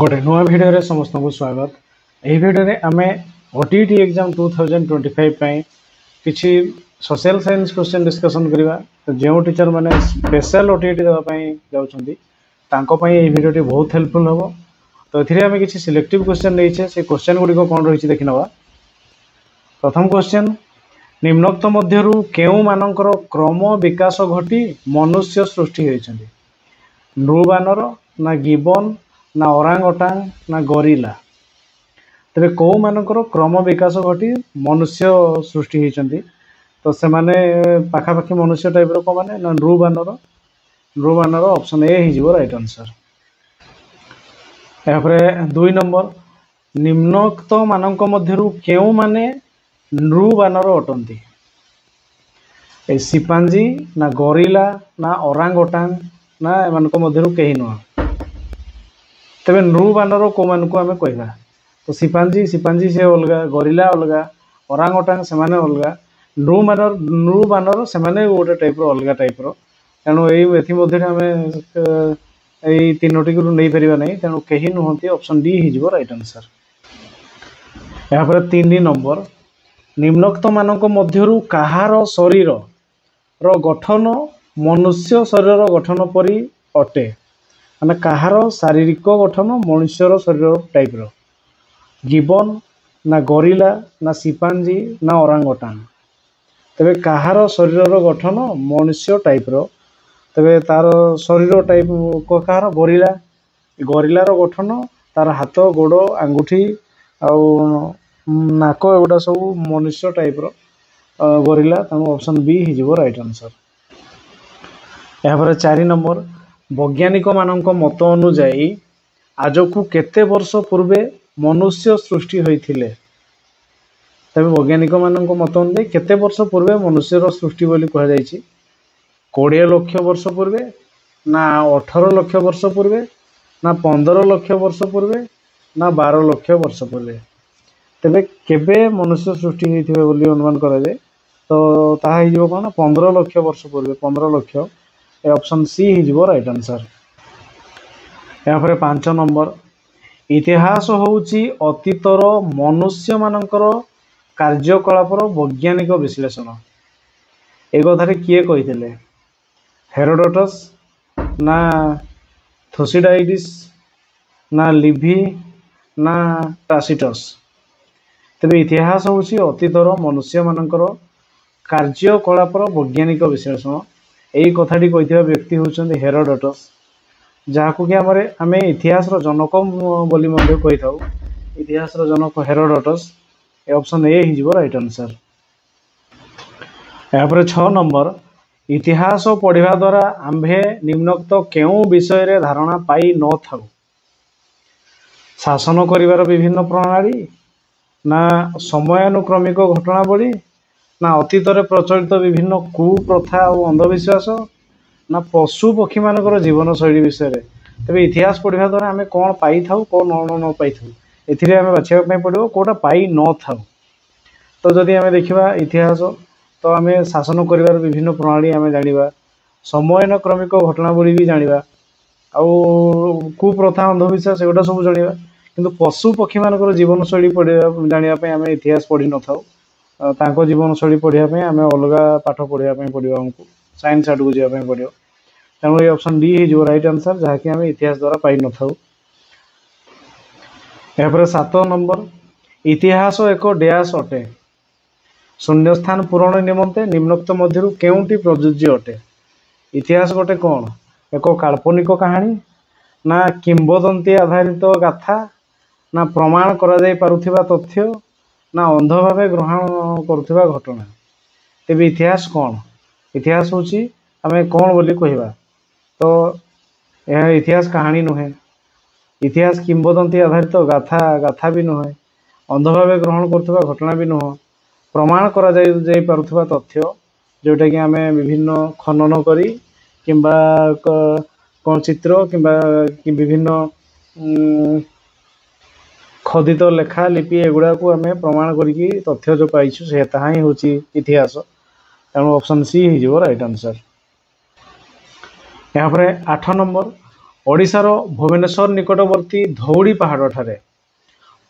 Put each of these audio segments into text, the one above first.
गोटे नुआ भिडियो समस्त को स्वागत। यही भिडियो आम ओटीटी एग्जाम 2025 किसी सोशल साइंस क्वेश्चन डिस्कसन करवा। तो जो टीचर मैंने स्पेशल ओटीटी देवाई जाऊँगी ये भिडियो बहुत हेल्पफुल हम। तो ये आम किसी सिलेक्टिव क्वेश्चन नहीं से क्वेश्चन गुड़िक कौन रही देखी नवा। प्रथम क्वेश्चन, निम्नोक्त मध्यरु केउ मानकर क्रम विकास घटी मनुष्य सृष्टि होती? नृबानर ना गिबन ना ओरांगओटांग ना गोरिला? तेरे कौ मानकर क्रम विकास घटी मनुष्य सृष्टि होती? तो से माने पाखापाखि मनुष्य टाइप रो माने ना नृबानर ऑप्शन ए हो राइट आंसर। यापर 2 नंबर, निम्नोक्त मानक मध्यरु केउ माने नृबानर अटंती? ए सिपांजी ना गोरिला ना ओरांगओटांग ना एमानक मध्यरु केही नुह? तेरे नृबानर को मानक आम कहवा? तो सिपांजी से अलगा, गोरिला अलगा, ओरांगओटांग से माने अलगा, नृबानर से माने गोटे टाइप रो अलगा टाइप रो। तेणु ये आम यही तीनोटी को नहीं पार नहीं, तेणु कहीं नुहति ऑप्शन डी हो राइट आंसर। यापर 3 नंबर, निम्नोक्त मानक मध्यरु कहार शरीर रो गठन मनुष्य शरीर गठन परी अटे? माने कहार शारीरिक गठन मनुष्यर शरीर टाइप रो? गिबन ना गोरिला ना सिपांजी ना ओरांगओटांग? तेबे कहार शरीर गठन मनुष्य टाइप रो? तेबे तार शरीर टाइप कहार? गोरिला। गोरिलार गठन तार हाथ गोड़ आंगुठी आउ नाक एगुड़ा सब मनुष्य टाइप रो गोरिला। तेणु ऑप्शन बी हो राइट आंसर। यापर 4 नंबर, वैज्ञानिक मानक मत अनुजाई आज को केते वर्ष पूर्वे मनुष्य सृष्टि होइथिले? तबे वैज्ञानिक मानक मत अनुजाई केते वर्ष पूर्वे मनुष्यर सृष्टि बोली कह जायछि? 20 लाख वर्ष पूर्वे ना 18 लाख वर्ष पूर्वे ना 15 लाख वर्ष पूर्वे ना 12 लाख वर्ष पूर्वे? तेबे केबे मनुष्य सृष्टि होइथिबे बोली अनुमान करा जाय? तो ताहा हिजो कोन 15 लाख वर्ष पूर्वे। 15 लाख ऑप्शन सी हो राइट आंसर। यापर 5 नंबर, इतिहास होउची अतीतर मनुष्य मानकर कार्यकलापर वैज्ञानिक विश्लेषण। ए कथारे किए कहिथिले? हेरोडोटस ना थुसिडाइडिस ना लिवी ना टासिटस? तेबे इतिहास होउची अतीतर मनुष्य मानकर कार्यकलापर वैज्ञानिक विश्लेषण। यही कथाटी कही व्यक्ति होउचंदी हेरोडोटस, जहां कि आम इतिहास जनक बोली कही था। इतिहास जनक हेरोडोटस। ऑप्शन ए हो राइट आंसर। यापर 6 नंबर, इतिहास पढ़िबा द्वारा आम्भे निम्नोक्त केउ विषय रे धारणा पाई न थाउ? शासन करिवार विभिन्न प्रणाली ना समयानुक्रमिक घटनावली ना अतीत प्रचलित विभिन्न कुप्रथा और अंधविश्वास ना पशु पक्षी मानकर जीवन शैली विषय रे? तेबे इतिहास पढ़िबा द्वारा आम कौन पाई थाउ कौन न पाई थाउ एथिरे आम बाछिया पड़ो कोटा पाई न थाउ। तो जदि आम देखा इतिहास तो आम शासन करिवार विभिन्न प्रणाली आम जानिबा, समयानुक्रमिक घटनावली भी जानिबा, आउ कुप्रथा अंधविश्वास एगुड़ा सब जानिबा। किंतु पशु पक्षी मानकर जीवन शैली पढ़िबा जानिबा आम इतिहास पढ़ी न थाउ। तांको जीवन शैली पढ़ापी आम अलग पाठ पढ़ापी पड़ो, आमको साइंस आड़ को जावाई पड़ो। तेणु ये ऑप्शन डी हो राइट आंसर, जहाँकि आम इतिहास द्वारा पाई न थाउ। यापर 7 नंबर, इतिहास एक डैश अटे? शून्यस्थान पूरण निमंते निम्नोक्त मध्यरु केउटी प्रযোज्य अटे? इतिहास गोटे कौन? एक काल्पनिक कहानी ना किंबदंती आधारित गाथा ना प्रमाण करा जाय पारुथिबा तथ्य ना अंध भाव ग्रहण करुवा घटना? तेबे इतिहास कौन? इतिहास होची आम कौन बोली कहवा? तो यह इतिहास कहानी नुहे, इतिहास किंबदंती आधारित गाथा भी नुहे, अंध भाव ग्रहण करुवा घटना भी नुह, प्रमाण करा जाय पारुथिबा तथ्य जोटा कि आम विभिन्न खनन करी किंबा कौन चित्र किंबा विभिन्न खदित लेखा लिपि एगुड़ा को आम प्रमाण करी तथ्य जो पाइछु से ही हूँ इतिहास। तेणु ऑप्शन सी हो राइट आंसर। यहाँ पर 8 नंबर, ओडिशार भुवनेश्वर निकटवर्ती धौड़ी पहाड़ ठारे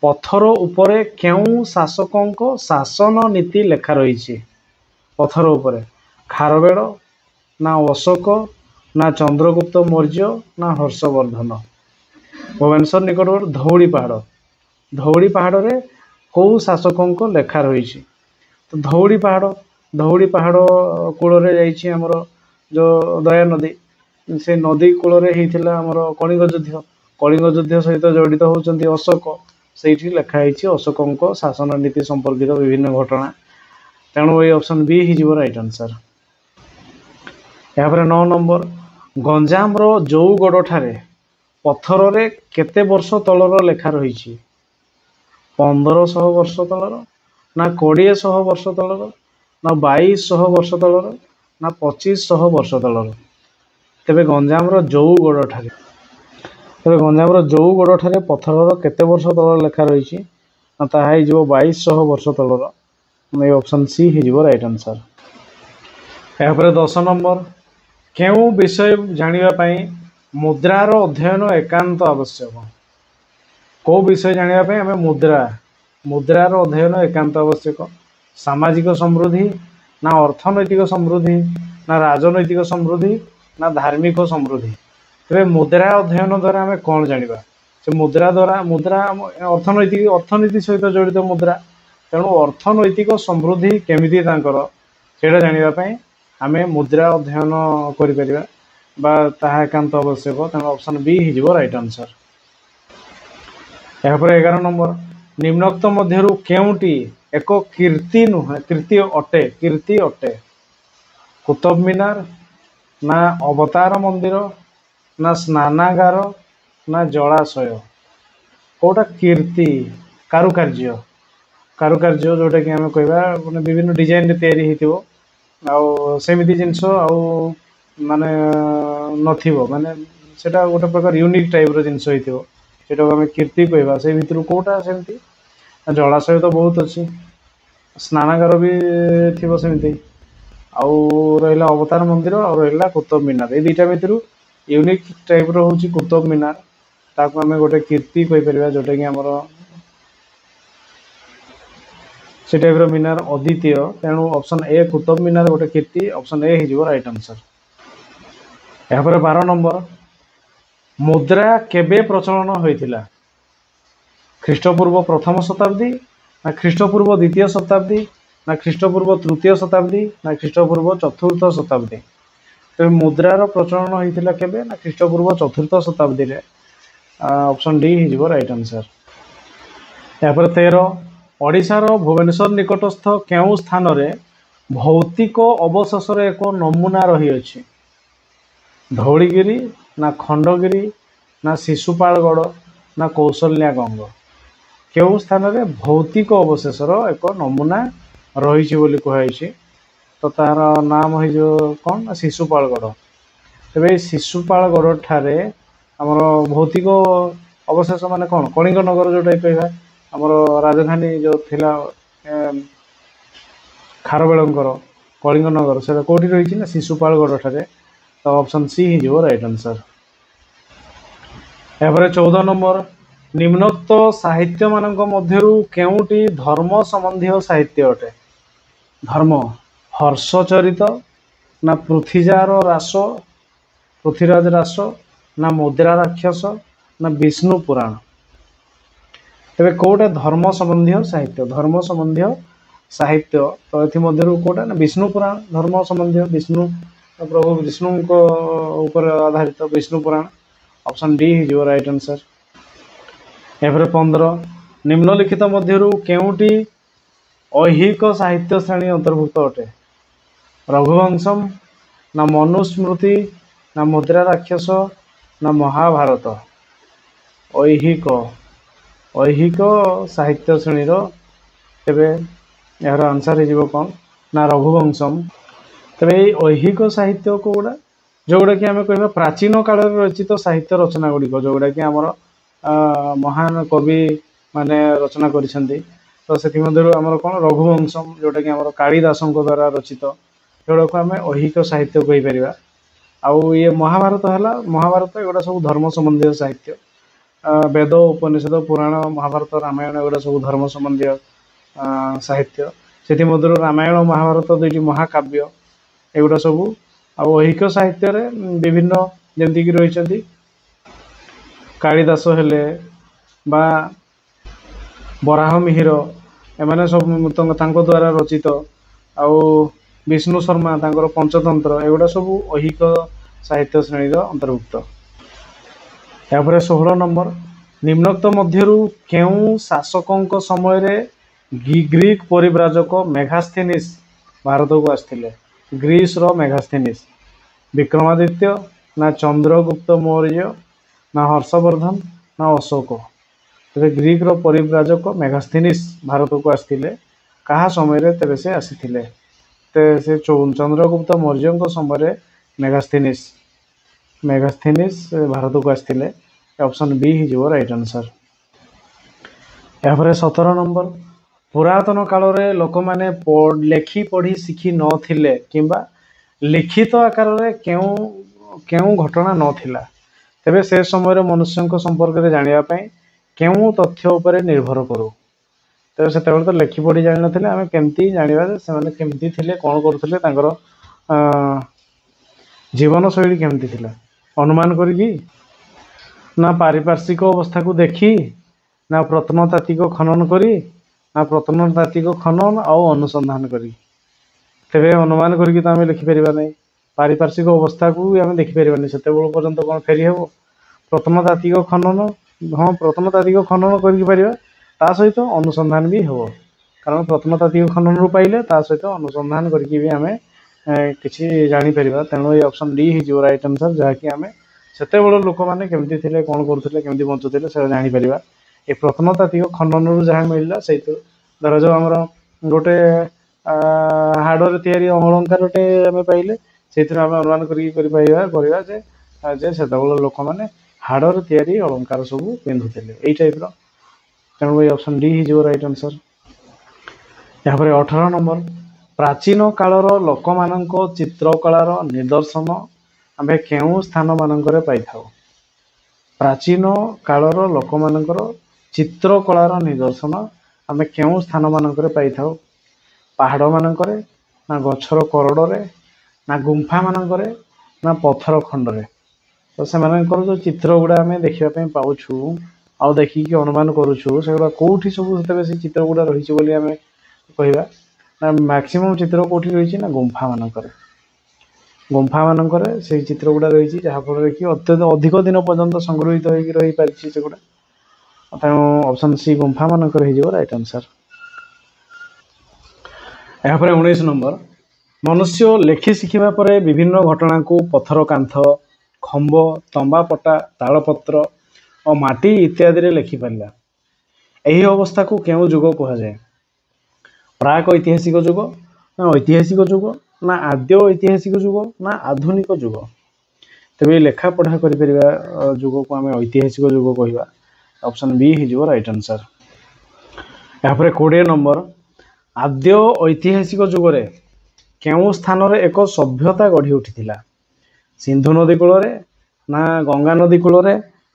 पत्थर उपरे केउं शासकों शासन नीति लेखा रही? पत्थर उपरे खारवेल ना अशोक ना चंद्रगुप्त मौर्य ना हर्षवर्धन। भुवनेश्वर निकटवर्ती धौड़ी पहाड़ रे कौ शासकों लेखा रही? तो धौड़ी पहाड़ कूल जामर जो दया नदी से नदी कूल आमर कलिंग युद्ध सहित जड़ित होती अशोक से लिखाई अशोकों शासन नीति संपर्कित विभिन्न घटना। तेणु ये ऑप्शन बी हो राइट आंसर। यहाँ 9 नंबर गंजाम रो जौगड़ ठारे पत्थर रे केते वर्ष तलर लेखा रही? 1500 वर्ष तलर ना 2100 वर्ष तलर ना 2200 वर्ष तलर ना 2500 वर्ष तलर। तेरे गंजाम जौगड़ ठारे पत्थर केते वर्ष तलर लेखा रही? ना 2200 वर्ष तलर। ये ऑप्शन सी हो राइट आंसर। यहाँ 10 नंबर केउं विषय जानिबा मुद्रार अध्ययन एकांत आवश्यक? को विषय जानिबा आम मुद्रार अध्ययन एकांत आवश्यक? सामाजिक समृद्धि ना अर्थनैतिक समृद्धि ना राजनैतिक समृद्धि ना धार्मिक समृद्धि। तेरे मुद्रा अध्ययन द्वारा आम कौन जानिबा? से मुद्रा अर्थनीति सहित जड़ित मुद्रा। तेणु अर्थनैतिक समृद्धि केमिति तांकर सेटा जानिबा आम मुद्रा अध्ययन करिपरिबा बा ताहा एकांत आवश्यक। तेणु ऑप्शन बी हो राइट आंसर। यहाँ 11 नंबर निम्नोक्त मध्यरु केउंटी एक कीर्ति अटे? कुतुब मीनार ना अवतार मंदिर ना स्नानागार ना जलाशय। कोटा कीर्ति कारुकार्य जोटा कि आम कह विभिन्न डिजाइन तैयारी होइतिबो आउ सेमिति जिनस आउ माने नथिबो माने सेटा गोटे प्रकार यूनिक टाइप रो जिनस होइतिबो सेटा आम कीर्ति कहबा। से भितर कोटा सेमती जलाशय तो बहुत अच्छी स्नानागार भी थी सेमती आउ रहा अवतार मंदिर और रहा कुतुब मीनार। ये दुईटा भितर यूनिक टाइप रो होची कुतुब मीनार। ताको आम गोटे कीर्ति कहीपर जोटा कि आमर से टाइप रो मीनार अद्वितीय। तेणु ऑप्शन ए कुतुब मीनार गोटे कीर्ति। ऑप्शन ए हो राइट आंसर। यहाँ 12 नंबर मुद्रा केबे प्रचलन होइतिला? ख्रीष्टपूर्व प्रथम शताब्दी ना ख्रीष्टपूर्व द्वितीय शताब्दी ना ख्रीष्टपूर्व तृतीय शताब्दी ना ख्रीष्टपूर्व चतुर्थ शताब्दी। तो मुद्रार प्रचलन होइतिला केबे? ना ख्रीष्टपूर्व चतुर्थ शताब्दी रे। ऑप्शन डी हो राइट आंसर। यहाँ 13 ओडिशार भुवनेश्वर निकटस्थ केउं स्थान रे भौतिक अवशेषर एक नमूना रही अछि? धौलीगिरी ना खंडगिरी ना शिशुपालगढ़ ना कौशल्या गंग। केउं स्थान रे भौतिक अवशेषर एक नमूना रही बोली कहुई? तो तार नाम हो कौन? शिशुपालगढ़। तेरे शिशुपालगढ़ ठारे आमर भौतिक अवशेष माने कौन? कलिंग नगर जोटा कह आमर राजधानी जो थिला खारवेलंकर कलिंग नगर से कौटी रही ना शिशुपालगढ़ ठारे। तो ऑप्शन सी हो राइट आंसर। यहाँ 14 नंबर निम्नोक्त साहित्य मानक मध्यरु केउंटी धर्म संबंधी साहित्य अटे? धर्म हर्षचरित ना पृथ्वीराज रास ना मुद्रा राक्षस ना विष्णु पुराण। तेरे कौटा धर्म संबंधी साहित्य तो ये कौटा ना विष्णु पुराण धर्म संबंधी विष्णु प्रभु विष्णु ऊपर आधारित विष्णु पुराण। ऑप्शन डी हो राइट आंसर। यहाँ 15 निम्नलिखित मध्यरु केउंटी ऐहिक साहित्य श्रेणी अंतर्भुक्त अटे? रघुवंशम ना मनुस्मृति ना मुद्रा राक्षस ना महाभारत। ऐहिक साहित्य श्रेणी तेरे यार आंसर हो कौन? ना रघुवंशम। तेरे ऐहिक साहित्य को गुड़ा जोगुड़ा कि आम कह प्राचीन काल रचित साहित्य रचना गुड़िक जोगुड़ा कि आमर महान कवि माने रचना करिसेंती। तो से आमर कौन? रघुवंशम जोटा कि आमर कालिदास द्वारा रचित जोड़ा को आम ऐहिक साहित्य कहीपर। आउ ये महाभारत है महाभारत एगुड़ा सब धर्म संबंधी साहित्य वेद उपनिषद पुराण महाभारत रामायण एगुड़ा सब धर्म संबंधी साहित्य से रामायण महाभारत दुईटी महाकाव्य एगुड़ा सब आहिक साहित्य रे विभिन्न जमीक रही कालिदास हेले बा बराह मिहिर एमाने सब द्वारा रचित आउ विष्णु शर्मा तांकर पंचतंत्र एगुड़ा सब अहिक साहित्य श्रेणी अंतर्भुक्त। यापर 16 नंबर निम्नोक्त मध्यरु केउ शासकों समय रे ग्रीक परिव्राजक मेगास्थेनिस भारत को आसथिले। ग्रीस रो मेगास्थेनिस विक्रमादित्य ना चंद्रगुप्त मौर्य ना हर्षवर्धन ना अशोक। तेरे ग्रीक रो परिव्राजक मेगास्थेनिस भारत को आसथिले कहा समय रे तेरे से आसीथिले से चंद्रगुप्त मौर्य समय मेगास्थेनिस भारत को आसथिले। ऑप्शन बी ही जो राइट आंसर। यापर 17 नंबर पुरातन काल रे लोक माने लेखि पढ़ी शिखी नथिले किंबा लिखित आकार रे केउ घटना नथिला तेबे से समय मनुष्य संपर्क में जानिबा पई केउ तथ्य उपरे निर्भर करू। तेबे से तो लेखि पढ़ी जानि नथिले आमे केमती जानिबा से माने केमती थिले कोन करथिले तांकर जीवन शैली केमती थिला अनुमान करिकी ना पारिपार्श्विक अवस्था को देखी ना प्रत्नतात्विक खनन करी ना प्रत्नतात्विक खनन आउ अनुसंधान करी तेरे अनुमान करके तो आम लिखिपर ना पारिपार्श्विक अवस्था को भी आम देखिपर से पर्यंत कौन फेरी हे प्रत्नतात्विक खनन हाँ प्रत्नतात्विक खनन कर सहित अनुसंधान भी हे कारण प्रत्नतात्विक खनन रू पाइले सहित अनुसंधान करके आम कि जापर तेणु ये ऑप्शन डी हो राइट आंसर जहाँकि आम से लोक मैंने केमती थे कौन करुले केमती बंचुले से जापर ये प्रत्नतात्विक खनन रू जहाँ मिलला से धर जो आमर गोटे हाड़े तैयारी अलंकारटे आम पाइले से अनुमान करवा लोक मैंने हाड़े तैयारी अलंकार सब पिंधुले यही टाइप तेणु ये ऑप्शन डी हो राइट आंसर। यहाँ पर 18 नंबर प्राचीन कालर लोक मान चित्रकलार निदर्शन आम केउ स्थान मानक पाई था। प्राचीन कालर लोक मानकर चित्रकलार निदर्शन आम केउ स्थान मानक पाई था। पहाड़ मानक ना गछर करड़े ना गुंफा मानक ना पत्थर खंडरे तो से जो चित्र गुड़ा आम देखापी पाचु आउ देखिकी अनुमान करुचु से कौटी सब से चित्र गुड़ा रही आम कह मैक्सिमम चित्र कौटी रही ना गुंफा मानक से चित्र गुड़ा रही जहाँफल कि अत्यंत अधिक दिन पर्यंत संग्रहित हो रही पारी से गुड़ा तेणु ऑप्शन सी गुंफा मानक हो राइट आंसर। यहाँ पर 19 नंबर मनुष्य लेखि शिखिबा परे विभिन्न घटना को पत्थर कांथ खंब तंबा पटा तालपत्र और माटी इत्यादि रे लेखि पारिला। यही अवस्था को केउ जुग कहा जाए? प्राक ऐतिहासिक जुग ना ऐतिहासिक जुग ना आद्य ऐतिहासिक जुग ना आधुनिक जुग। तेरे लेखा पढ़ा कर जुग को आम ऐतिहासिक जुग कहवा। ऑप्शन बी हो राइट आंसर। यहाँ पर 20 नंबर आद्य ऐतिहासिक जुगरे केउ स्थान रे एक सभ्यता गढ़ी उठी? सिंधु नदी कूल ना गंगा नदी कूल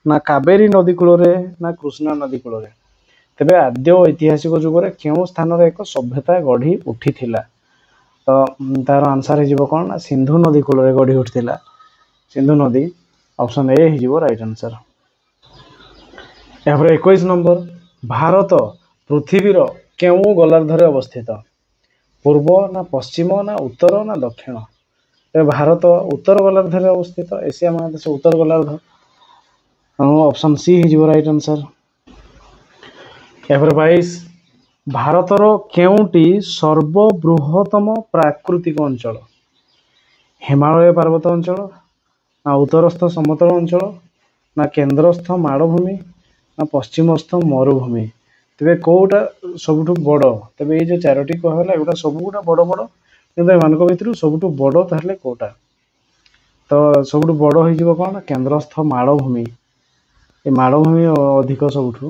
ना कावेरी नदी कूल ना कृष्णा नदी कूल। तेबे आद्य ऐतिहासिक जुगरे केउ स्थान रे एक सभ्यता गढ़ी उठी तो तार आंसर हो कौन ना सिंधु नदी कूल गढ़ी उठी सिंधु नदी। ऑप्शन ए हो राइट आंसर। यहाँ पर 21 नंबर भारत पृथ्वीर केउ गोलार्धरे अवस्थित? पूर्व ना पश्चिम ना उत्तर ना दक्षिण? भारत उत्तर गोलार्धरे अवस्थित एशिया महादेश उत्तर गोलार्ध। ऑप्शन सी हो राइट आंसर। यहाँ पर 22 भारतर केउटी सर्वबृहत्तम प्राकृतिक अंचल? हिमालय पर्वत अंचल ना उत्तरस्थ समतल अंचल ना केन्द्रस्थ माड़भूमि ना पश्चिमस्थ मरुभूमि? तेरे कौटा सबुठ बड़? तेरे ये जो चारोटी कहला एगुटा सबुटा बड़ बड़ कि एम भर सबुठ बड़ ताहले कौटा? तो सबुठ बड़ हो कौन केन्द्रस्थ माड़भूमि। ये माड़भूमि अधिक सबुठ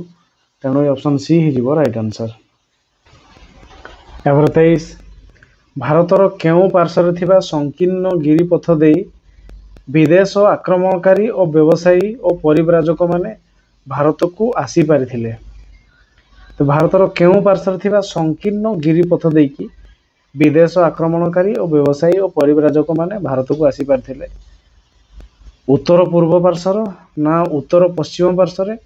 तेणु ऑप्शन सी हो राइट आंसर। यहाँ 23 भारतर केउ पार्श्वर थिबा संकीर्ण गिरिपथ दे विदेश आक्रमणकारी और व्यवसायी और परिव्राजक माने भारत को आसी पारिथिले। तो भारतर केउं पार्श्वर थिबा संकीर्ण गिरिपथ देकी विदेश आक्रमणकारी और व्यवसायी और परिव्राजक माने भारत को आसी पारिथिले। उत्तर पूर्व पार्श्वर ना उत्तर पश्चिम पार्श्वर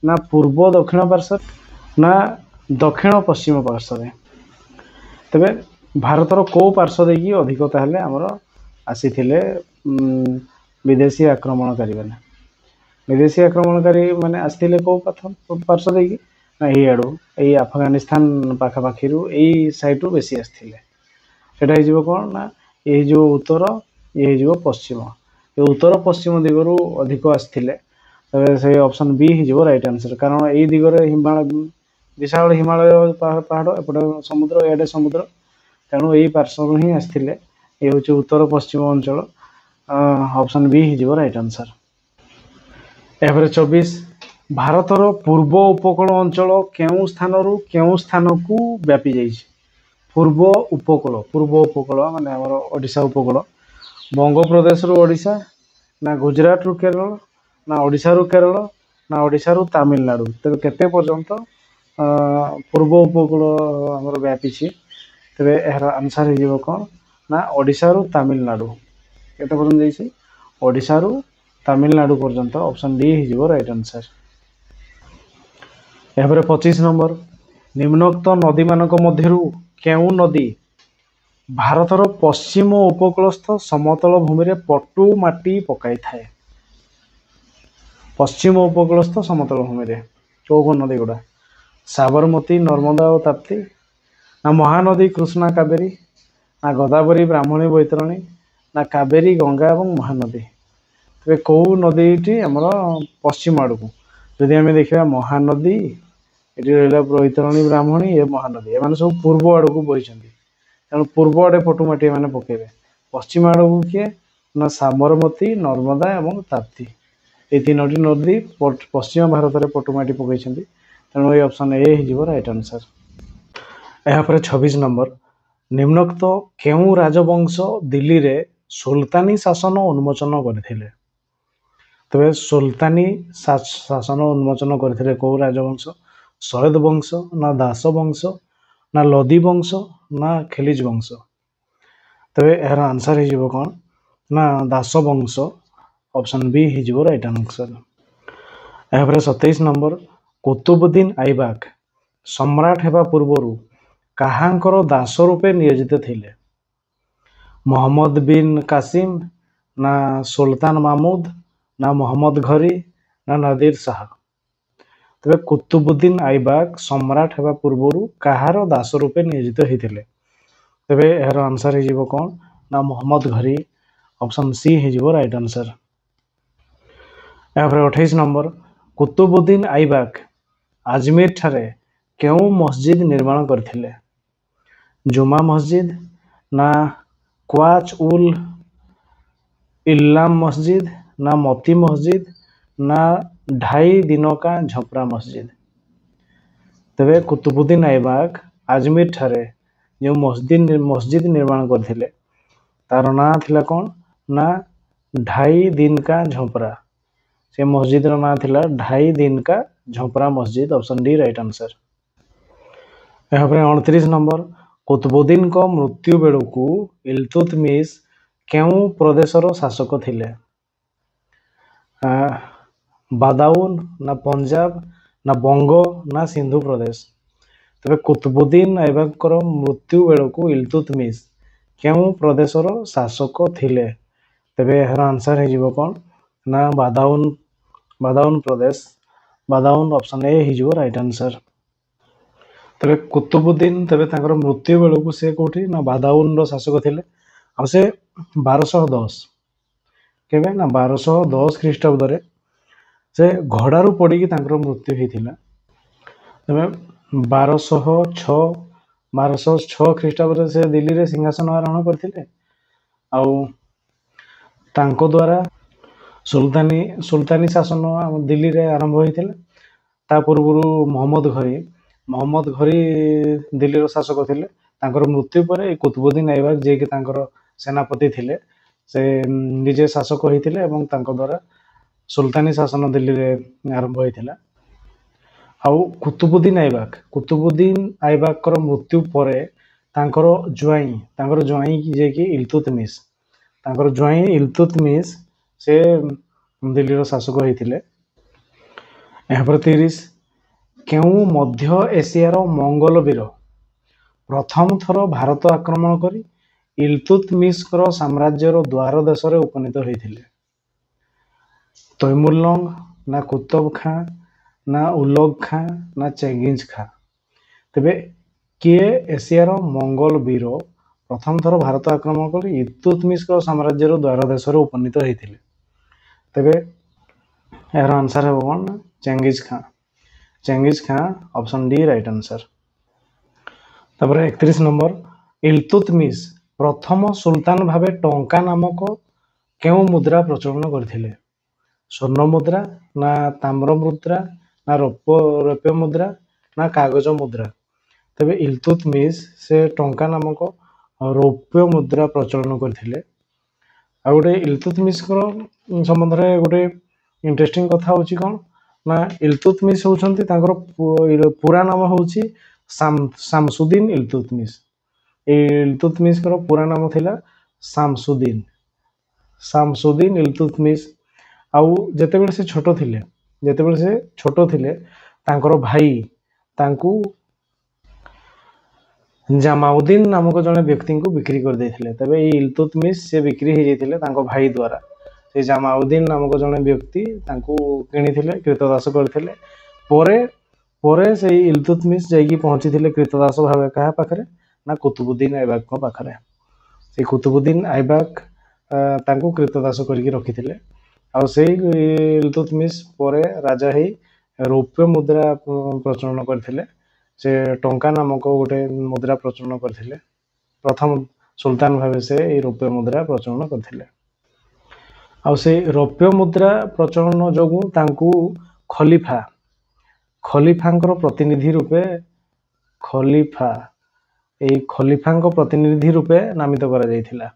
ना पूर्व दक्षिण पार्श्वर ना दक्षिण पश्चिम पार्श्वर। तेबे भारतर को पार्श्व देकी अधिक ताहले हमर आसीथिले विदेशी आक्रमणकारी माने। विदेशी आक्रमणकारी माने आसीथिले को पार्श्व देकी ना एई आडू एई अफगानिस्तान पाखापाखी एई साइड रु बेसी आसीथिले। सेटा हिजो कोन ना ए जो उत्तर ये हिजो पश्चिम ये उत्तर पश्चिम दिगरु अधिक आसीथिले। तबे से ऑप्शन बी हिजो राइट आंसर कारण एई दिगरे हिमालय विशाल हिमालय पहाड़ एपटे समुद्र एडे समुद्र तेणु यही पार्श्व ही आसते ये हूँ उत्तर पश्चिम अंचल ऑप्शन बी हिजो राइट आंसर। एवरे 24 भारतर पूर्व उपकूल अंचल केउं स्थान को व्यापी जाइछि। पूर्व उपकूल माने हमर ओडिशा उपकूल बंग प्रदेश रु ओडिशा ना गुजरात रु केरल ना ओडिशा रु केरल ना ओडिशा रु तमिलनाडु। तेरे केते पर्यंत पूर्व उपकूल हमर व्यापी छी। तेरे एहर आंसर हिजो कोन ना ओडिशा रु तमिलनाडु केते पर्यंत जाइछि ओडिशा रु तमिलनाडु पर्यंत ऑप्शन डी हिजो राइट आंसर। एहरे 25 नंबर निम्नोक्त नदी मानक मध्यरु केउ नदी भारतर पश्चिम उपकूलस्थ समतल भूमि रे पटु माटी पकाई थाए। पश्चिम उपकूलस्थ समतल भूमि रे चौको नदी गुड़ा साबरमती नर्मदा और ताप्ती ना महानदी कृष्णा कावेरी ना गोदावरी ब्राह्मणी बैतरणी ना कावेरी गंगा और महानदी। तेरे कौ नदी आमर पश्चिम आड़ को जदि आम देखा महानदी ये रहा बैतरणी ब्राह्मणी ये महानदी एम सब पूर्व आड़ को बही तेणु पूर्व आड़े पटुमाटी मैंने पकेबे। पश्चिम आड़ को किए ना साबरमती नर्मदा और ताप्ती ये तीनोटी नदी पश्चिम भारत में पटुमाटी पकई तेणु ये ऑप्शन ए हो राइट आंसर। यहाँ 26 नंबर निम्नोक्त केउं राजवंश दिल्ली रे सुल्तानी शासन उन्मोचन करथिले। तबे सुल्तानी शासन उन्मोचन करथिले को राजवंश सैयद वंश ना दास वंश ना लोदी वंश ना खिलिज वंश। तबे यार आंसर हिजो कोन ना दास वंश ऑप्शन बी हिजो राइट आंसर। यहाँ 27 नंबर कुतुबुद्दीन ऐबक सम्राट हेबा पूर्वरु काहांकर दास रूपे नियोजित थिले। मोहम्मद बिन कासिम ना सुल्तान महमूद ना मोहम्मद घरी ना नादिर शाह। तबे कुतुबुद्दीन ऐबक सम्राट हेबा पूर्वरु काहार दास रूपे नियोजित होते। तबे यार आंसर हिजो कोन ना मोहम्मद घरी ऑप्शन सी हिजो राइट आंसर। यहाँ 28 नंबर कुतुबुद्दीन ऐबक अजमेर ठारे केउं मस्जिद निर्माण करथिले। जुमा मस्जिद ना क्वाच उल इल्लाम मस्जिद ना मोती मस्जिद ना ढाई दिनों का झोपड़ा मस्जिद। तबे कुतुबुद्दीन ऐबक अजमेर ठारे जो मस्जिद निर्माण करथिले तार ना थिला कौन ना ढाई दिन का झोपड़ा। से मस्जिद ना थिला ढाई दिन का झोपड़ा मस्जिद ऑप्शन डी राइट आंसर। यहाँ 29 नंबर कुतुबुद्दीन को मृत्यु बेलू को इल्तुतमिश केउं प्रदेशर शासक थिले। बादाउन ना पंजाब ना बंग ना सिंधु प्रदेश। तबे कुतुबुद्दीन ऐबक मृत्यु बेलू को इल्तुतमिश केउं प्रदेशर शासक थिले। तबे यार आंसर हिजो कोन ना बादाउन प्रदेश बादाउन ऑप्शन ए हिजो राइट आंसर। तबे कुतुबुद्दीन तबे तांकर मृत्यु बेलू को से कोठी ना बादाउन रो शासक थिले आ से 1210 केबे ना 1210 ख्रीष्टाब्द रे से घोड़ारू पड़ी की तांकर मृत्यु होइथिला। तबे 1206 ख्रीष्टाब्द से दिल्ली रे सिंहासन आरोहण करथिले आउ तांको द्वारा सुल्तानी शासन दिल्ली रे आरंभ होइथिला। ता पूर्व मोहम्मद घरी दिल्ली रो शासक थिले तांकर मृत्यु पर कुतुबुद्दीन ऐबक जे कि तांकर सेनापति थिले से निजे शासक होइथिले एवं तांको द्वारा सुल्तानी शासन दिल्ली रे आरंभ होइथिला। आउ कुतुबुद्दीन ऐबक मृत्यु परे तांकर ज्वाई जे कि इल्तुतमिश से दिल्ली शासक होइथिले। यहाँ पर 30 केउ मध्य एशियार मंगल वीर प्रथम थर भारत आक्रमण करी इल्तुतमिशर साम्राज्यर द्वार देश रे उपनीत होइथिले। तैमुरलंग ना कुतुब खां ना उलग खां ना चेंगिज खां। तेबे किए एशियार मंगल वीर प्रथम थर भारत आक्रमण कर इल्तुतमिशर साम्राज्यर द्वार देश रे उपनीत होइथिले। तेबे यार आंसर है कौन? चेंगिज खां। चेंगिज खां ऑप्शन डी राइट आंसर। तापर 31 नंबर इल्तुतमिश प्रथम सुल्तान भावे टंका नामक केउ मुद्रा प्रचलन करथिले? स्वर्ण मुद्रा ना ताम्र मुद्रा ना रौप्य मुद्रा ना कागज मुद्रा? तेबे इल्तुतमिश से टंका नामक रौप्य मुद्रा प्रचलन करथिले। आ गोटे इल्तुतमिश संबंध में गोटे इंटरेस्टिंग कथा होची कौन ना इल्तुतमिश होउछंती तांकर पूरा नाम होउची शामसुद्दीन इल्तुतमिश। इल्तुतमिश पूरा नाम थिला शामसुद्दीन इल्तुतमिश। आउ जेतेबेले से छोट थिले तांकर भाई तांकू जामाउद्दीन नामक जने व्यक्ति को बिक्री कर देथिले। तबे इल्तुतमिश से बिक्री हो जाइथिले तांको भाई द्वारा। से जामाउद्दीन नामक जने व्यक्ति तांकू किनिथिले, कृतदास करथिले। परे से इल्तुतमिश जाइकी पहुंचीथिले कृतदास भावे कहा पाखरे ना कुतुबुद्दीन ऐबक को पाखरे। से कुतुबुद्दीन ऐबक तांकू कृतदास करके रखिथिले। आ से इल्तुतमिश परे राजा ही रौप्य मुद्रा प्रचलन करथिले। से टंका नामक गोटे मुद्रा प्रचलन करथिले। प्रथम सुल्तान भावे से रौप्य मुद्रा प्रचलन करथिले। आ से रौप्य मुद्रा प्रचलन जोगु तांकू खलीफांकर प्रतिनिधि रूपे खलीफांक प्रतिनिधि रूपे नामित करा जाइथिला।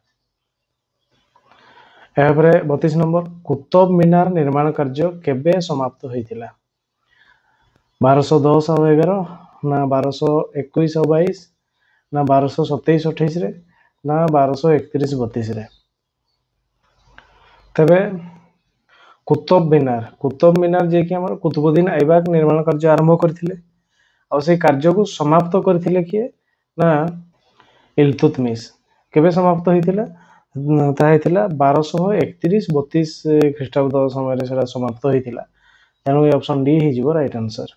यहाँ पर 32 नंबर कुतुब मीनार निर्माण कार्य केबे समाप्त होइथिला? 1210 और 11 ना 1221 और 22 ना 1227 28 रे ना 1231 32 रे? तबे कुतुब मीनार जे कि हमर कुतुबुद्दीन ऐबक निर्माण कार्य आरंभ करथिले। और से कार्य को समाप्त करथिले किए ना इल्तुतमिश। केबे समाप्त होइथिला? ता हेतिला 1231 32 ख्रीष्टाब्द समय रे सेटा समाप्त होइथिला। तेणु ये ऑप्शन डी ही जीवो राइट आंसर।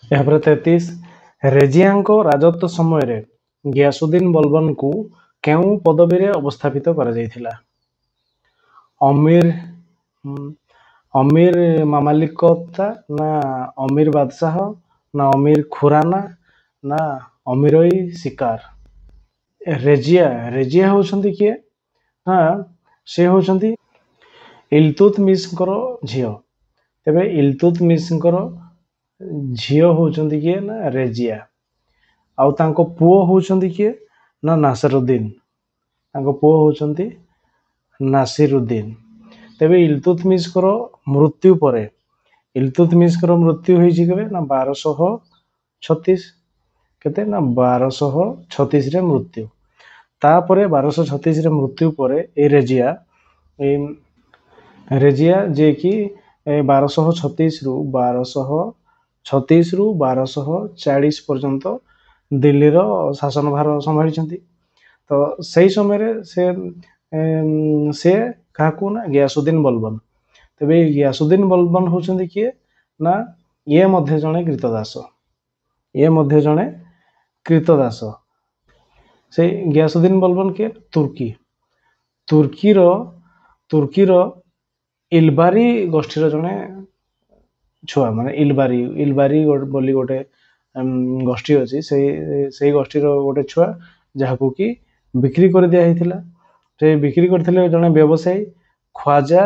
यहाँ पर 33 रेजियाको राजत्व समय रे गियासुद्दीन बलबन को केउ पदवी रे अवस्थापित करा जाइथिला? अमीर मामालिकता ना अमीर बादशाह ना अमीर खुराना ना अमीरई शिकार? रेजिया होउछंती किए? हाँ से होउछंती इल्तुतमिशकर झियो। तेबे इल्तुतमिशकर झियो होउछंती किए ना रेजिया। आउ तांको पुओ होउछंती किए ना नासिरुद्दीन। तांको पुओ होउछंती नासिरुद्दीन। तेबे इल्तुतमिशकर मृत्यु परे इल्तुतमिशकर मृत्यु होइछि केबे ना 1236 केते ना 1236 रे मृत्यु। तापरे 1236 रे मृत्यु परे ए रेजिया जे कि 1236 रु 1240 पर्यंत दिल्ली रो शासन भार संभाळिछंती। तो सही समय रे से काकू ना गियासुद्दीन बलबन। तबे गियासुद्दीन बलबन होउछंती किए ना ये मध्य जणे कृतदास। से गियासुद्दीन बलबन के तुर्कीर इलबारी गोष्ठीर जणे छुआ माने इलबारी बोली गोटे गोष्ठी अछि। से गोष्ठीर गोटे छुआ जहाकू कि बिक्री कर दिया हेतिला। से बिक्री करथिले जणे व्यवसायी ख्वाजा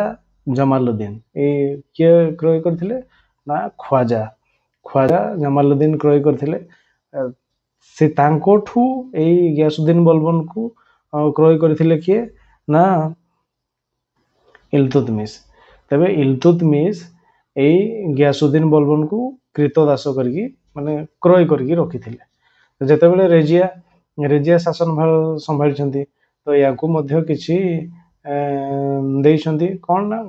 जमालुद्दीन। ए के क्रय करथिले ना ख्वाजा जमालुद्दीन क्रय करथिले। से तांकोठू ए गियासुद्दीन बलबन को क्रय करथिले किए ନା ଇଲତୁତମିଶ। ତେବେ ଇଲତୁତମିଶ ଏଇ ଗିୟାସୁଦ୍ଦିନ ବଲବନକୁ କ୍ରୀତଦାସ କରିକି ମାନେ କ୍ରୟ କରିକି ରଖିଥିଲେ। ଯେତେବେଳେ ରେଜିଆ ଶାସନ ଭାର ସମ୍ଭାଳିଛନ୍ତି ତ ୟାକୁ ମଧ୍ୟ କିଛି ଦେଇଛନ୍ତି କ'ଣ ନା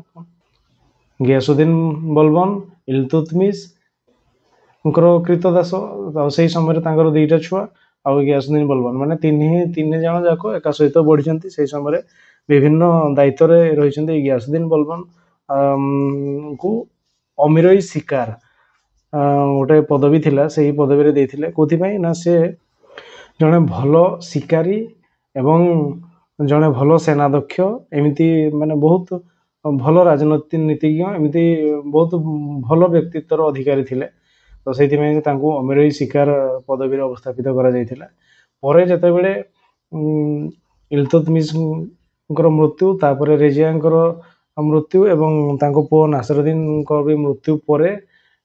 ଗିୟାସୁଦ୍ଦିନ ବଲବନ ଇଲତୁତମିଶଙ୍କର କ୍ରୀତଦାସ ଆଉ ସେଇ ସମୟରେ ତାଙ୍କର ଦିଟା ଛୁଆ ଆଉ ଗିୟାସୁଦ୍ଦିନ ବଲବନ ମାନେ ତିନି ଜଣ ଯାକ ଏକା ସହିତ ବଢିଛନ୍ତି। ସେଇ ସମୟରେ ବିଭିନ୍ନ ଦାୟିତ୍ୱରେ ରହିଛନ୍ତି। ଗିୟାସୁଦ୍ଦିନ ବଲବନ କୁ ଅମିରଇ ଶିକାର ଗୋଟେ ପଦବୀ ଥିଲା, ସେଇ ପଦବୀରେ ଦେଇଥିଲେ। କୋଉଥିପାଇଁ ନା ସେ ଜଣେ ଭଲ ଶିକାରୀ ଏବଂ ଜଣେ ଭଲ ସେନାଧ୍ୟକ୍ଷ, ଏମିତି ମାନେ ବହୁତ ଭଲ ରାଜନୀତିଜ୍ଞ, ଏମିତି ବହୁତ ଭଲ ବ୍ୟକ୍ତିତ୍ୱର ଅଧିକାରୀ ଥିଲେ। ତ ସେଇଥିପାଇଁ ତାଙ୍କୁ ଅମିରଇ ଶିକାର ପଦବୀରେ ଅବସ୍ଥାପିତ କରାଯାଇଥିଲା। ପରେ ଯେତେବେଳେ ଇଲତୁତମିଶଙ୍କର ମୃତ୍ୟୁ, ତାପରେ ରେଜିଆଙ୍କର ମୃତ୍ୟୁ ଏବଂ ତାଙ୍କ ପୁଅ ନାସିରୁଦ୍ଦିନଙ୍କ ବି ମୃତ୍ୟୁ ପରେ